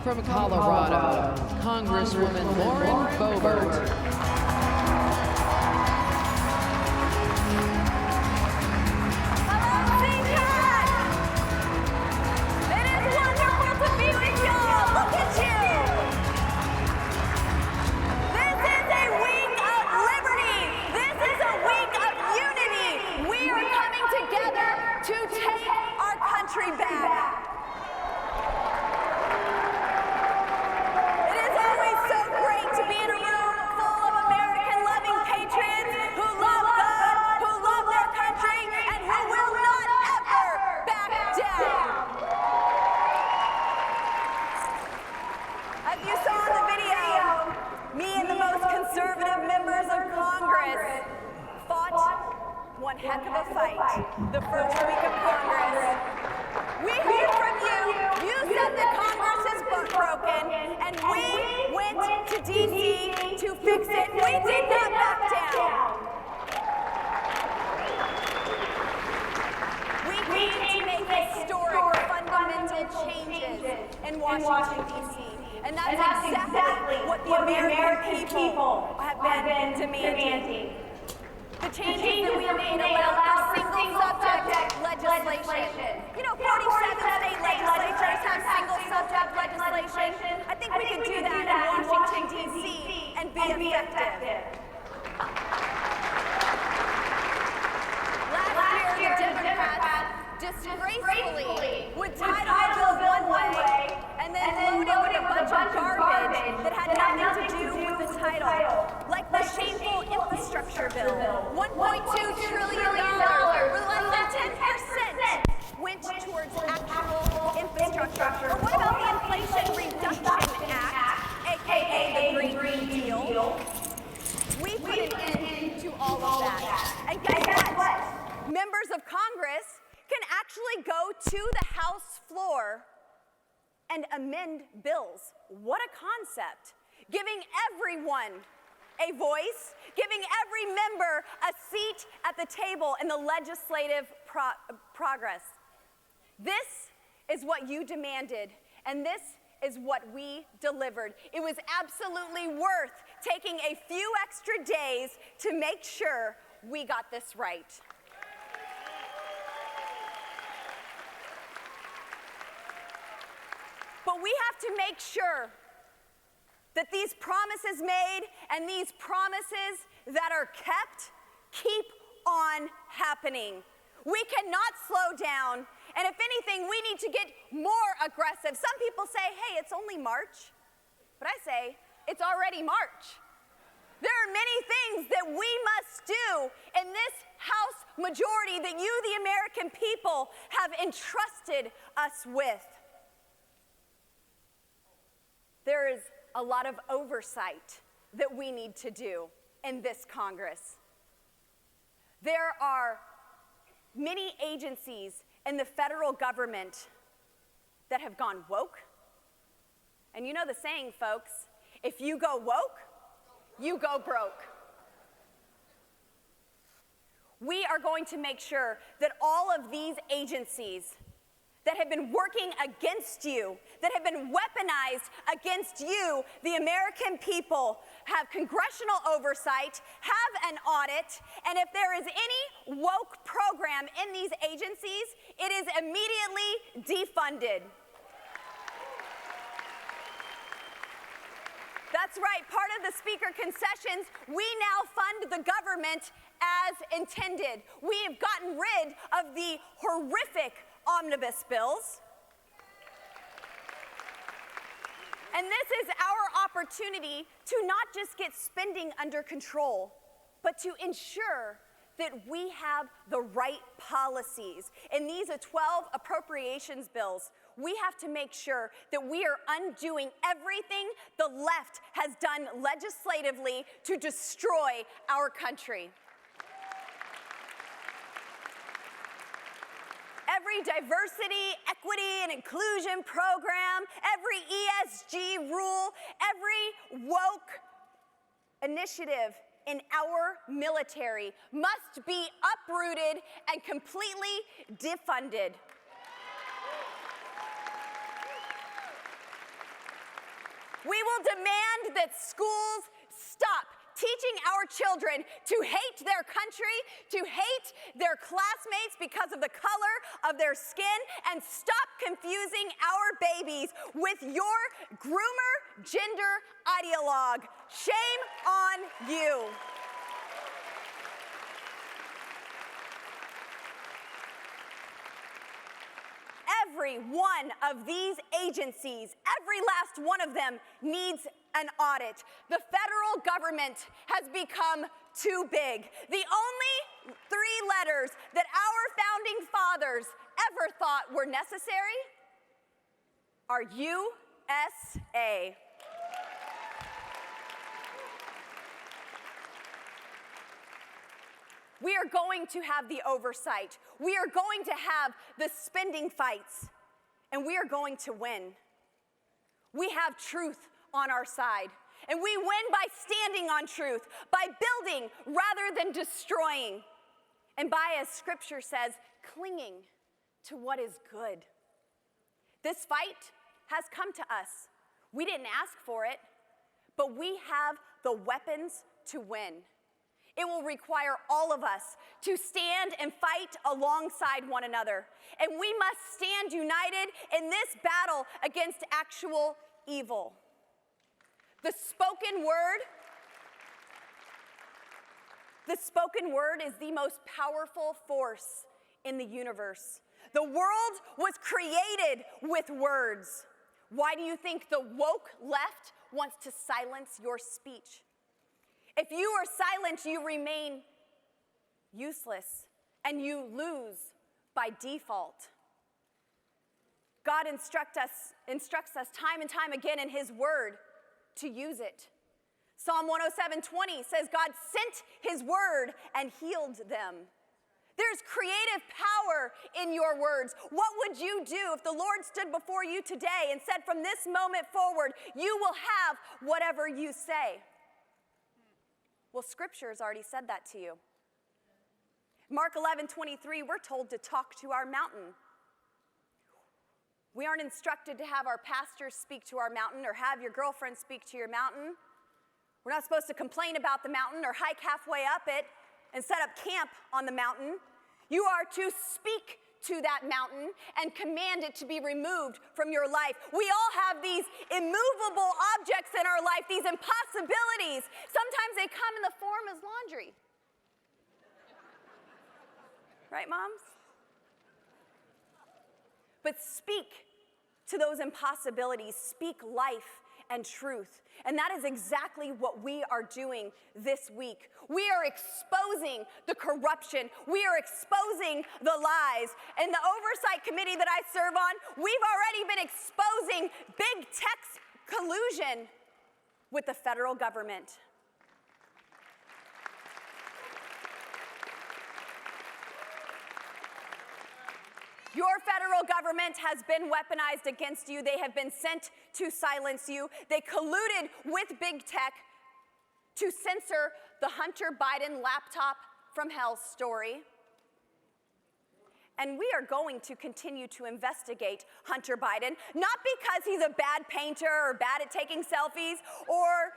From Colorado, Congresswoman Lauren Boebert. One heck of a fight the first week of Congress. We heard from you. You said that Congress is broken, and we went to D.C. to fix it. We did not back down. We need to make historic, fundamental changes in Washington, D.C. And that's exactly what the American people have been demanding. The changes that we made allow for single-subject legislation. You know, 47 state legislatures have single-subject legislation. I think we can do that in Washington, D.C. and be effective. Last year, the Democrats disgracefully would title a bill one way and then load it with a bunch of garbage that had nothing to do with the title. Like the shameful infrastructure bill, $1.2 trillion, with less than 10% went towards actual infrastructure. Or what about the Inflation Reduction Act, aka the Green Deal? We put an end to all of that. And guess what? Members of Congress can actually go to the House floor and amend bills. What a concept. Giving everyone a voice, giving every member a seat at the table in the legislative progress. This is what you demanded, and this is what we delivered. It was absolutely worth taking a few extra days to make sure we got this right. But we have to make sure that these promises made and these promises that are kept keep on happening. We cannot slow down, and if anything, we need to get more aggressive. Some people say, hey, it's only March, but I say, it's already March. There are many things that we must do in this House majority that you, the American people, have entrusted us with. There is a lot of oversight that we need to do in this Congress. There are many agencies in the federal government that have gone woke. And you know the saying, folks, if you go woke, you go broke. We are going to make sure that all of these agencies that have been working against you, that have been weaponized against you, the American people, have congressional oversight, have an audit, and if there is any woke program in these agencies, it is immediately defunded. That's right, part of the Speaker concessions, we now fund the government as intended. We have gotten rid of the horrific omnibus bills. And this is our opportunity to not just get spending under control, but to ensure that we have the right policies. In these 12 appropriations bills, we have to make sure that we are undoing everything the left has done legislatively to destroy our country. Every diversity, equity, and inclusion program, every ESG rule, every woke initiative in our military must be uprooted and completely defunded. We will demand that schools stop teaching our children to hate their country, to hate their classmates because of the color of their skin, and stop confusing our babies with your groomer gender ideologue. Shame on you. Every one of these agencies, every last one of them needs an audit. The federal government has become too big. The only 3 letters that our founding fathers ever thought were necessary are USA. We are going to have the oversight. We are going to have the spending fights, and we are going to win. We have truth on our side, and we win by standing on truth, by building rather than destroying, and by, as Scripture says, clinging to what is good. This fight has come to us. We didn't ask for it, but we have the weapons to win. It will require all of us to stand and fight alongside one another. And we must stand united in this battle against actual evil. The spoken word is the most powerful force in the universe. The world was created with words. Why do you think the woke left wants to silence your speech? If you are silent, you remain useless, and you lose by default. God instructs us time and time again in His Word to use it. Psalm 107:20 says God sent His Word and healed them. There's creative power in your words. What would you do if the Lord stood before you today and said, from this moment forward, you will have whatever you say? Well, Scripture has already said that to you. Mark 11:23, we're told to talk to our mountain. We aren't instructed to have our pastors speak to our mountain or have your girlfriend speak to your mountain. We're not supposed to complain about the mountain or hike halfway up it and set up camp on the mountain. You are to speak to that mountain and command it to be removed from your life. We all have these immovable objects in our life, these impossibilities. Sometimes they come in the form as laundry. Right, moms? But speak to those impossibilities. Speak life and truth. And that is exactly what we are doing this week. We are exposing the corruption. We are exposing the lies. In the oversight committee that I serve on, we've already been exposing big tech's collusion with the federal government. Your federal government has been weaponized against you. They have been sent to silence you. They colluded with big tech to censor the Hunter Biden laptop from hell story. And we are going to continue to investigate Hunter Biden, not because he's a bad painter or bad at taking selfies or,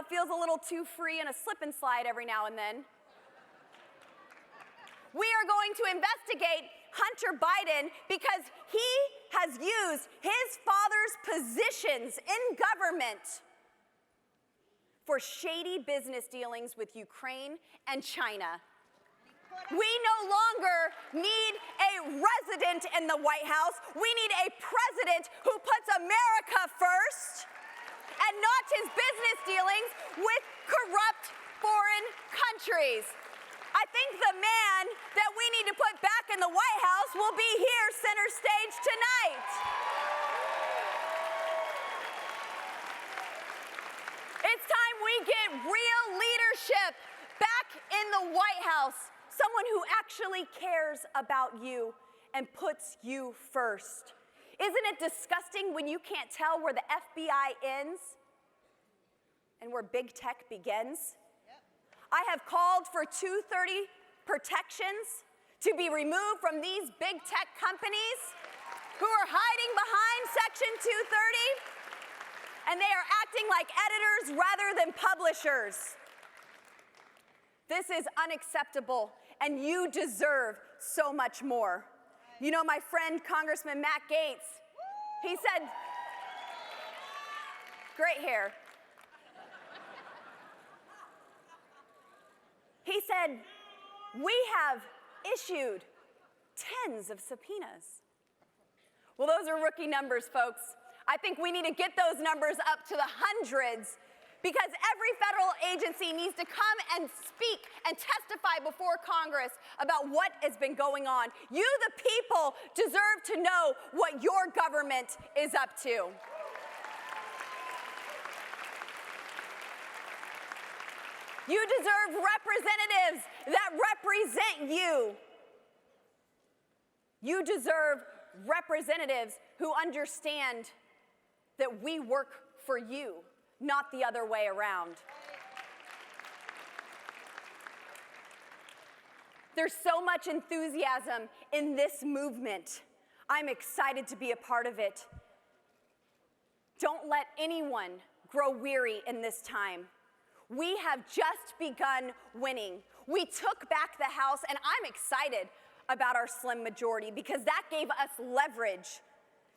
feels a little too free in a slip and slide every now and then. We are going to investigate Hunter Biden because he has used his father's positions in government for shady business dealings with Ukraine and China. We no longer need a resident in the White House. We need a president who puts America first and not his business dealings with corrupt foreign countries. I think the man that we need to put back in the White House will be here center stage tonight. It's time we get real leadership back in the White House. Someone who actually cares about you and puts you first. Isn't it disgusting when you can't tell where the FBI ends and where big tech begins? I have called for 230 protections to be removed from these big tech companies who are hiding behind Section 230. And and they are acting like editors rather than publishers. This is unacceptable, and you deserve so much more. You know, my friend Congressman Matt Gaetz, he said, great hair. He said, we have issued tens of subpoenas. Well, those are rookie numbers, folks. I think we need to get those numbers up to the hundreds, because every federal agency needs to come and speak and testify before Congress about what has been going on. You, the people, deserve to know what your government is up to. You deserve representatives that represent you. You deserve representatives who understand that we work for you, not the other way around. There's so much enthusiasm in this movement. I'm excited to be a part of it. Don't let anyone grow weary in this time. We have just begun winning. We took back the House, and I'm excited about our slim majority because that gave us leverage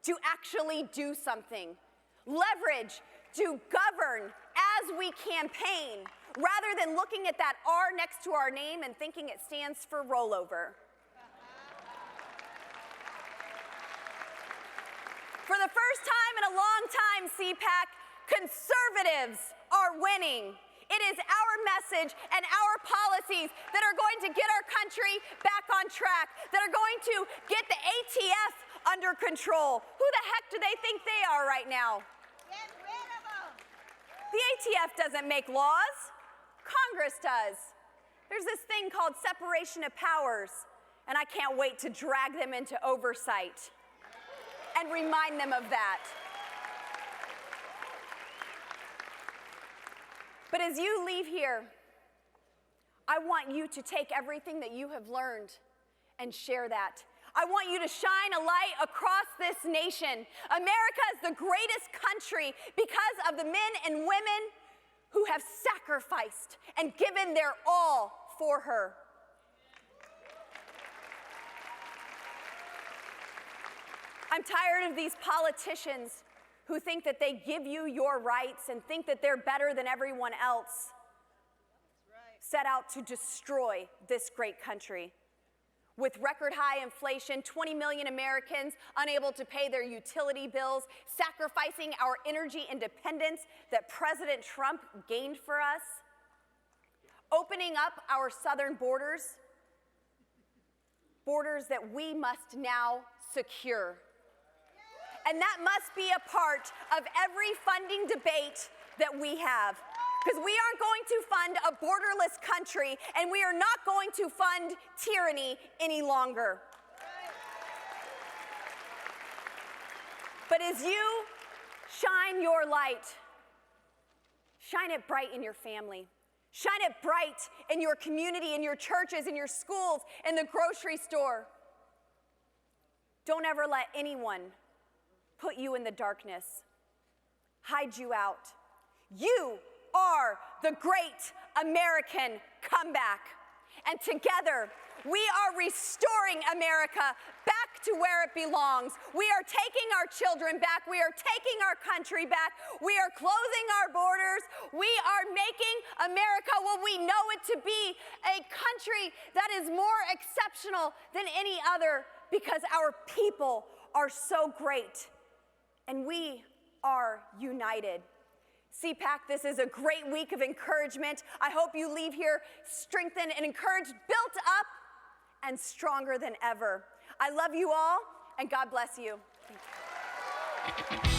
to actually do something. Leverage to govern as we campaign, rather than looking at that R next to our name and thinking it stands for rollover. For the first time in a long time, Cpac, conservatives are winning. It is our message and our policies that are going to get our country back on track, that are going to get the ATF under control. Who the heck do they think they are right now? Get rid of them. The ATF doesn't make laws. Congress does. There's this thing called separation of powers, and I can't wait to drag them into oversight and remind them of that. But as you leave here, I want you to take everything that you have learned and share that. I want you to shine a light across this nation. America is the greatest country because of the men and women who have sacrificed and given their all for her. I'm tired of these politicians who think that they give you your rights and think that they're better than everyone else, set out to destroy this great country. With record high inflation, 20 million Americans unable to pay their utility bills, sacrificing our energy independence that President Trump gained for us, opening up our southern borders that we must now secure. And that must be a part of every funding debate that we have. Because we aren't going to fund a borderless country, and we are not going to fund tyranny any longer. But as you shine your light, shine it bright in your family. Shine it bright in your community, in your churches, in your schools, in the grocery store. Don't ever let anyone put you in the darkness, hide you out. You are the great American comeback. And together, we are restoring America back to where it belongs. We are taking our children back. We are taking our country back. We are closing our borders. We are making America what we know it to be, a country that is more exceptional than any other because our people are so great. And we are united. Cpac, this is a great week of encouragement. I hope you leave here strengthened and encouraged, built up, and stronger than ever. I love you all, and God bless you. Thank you.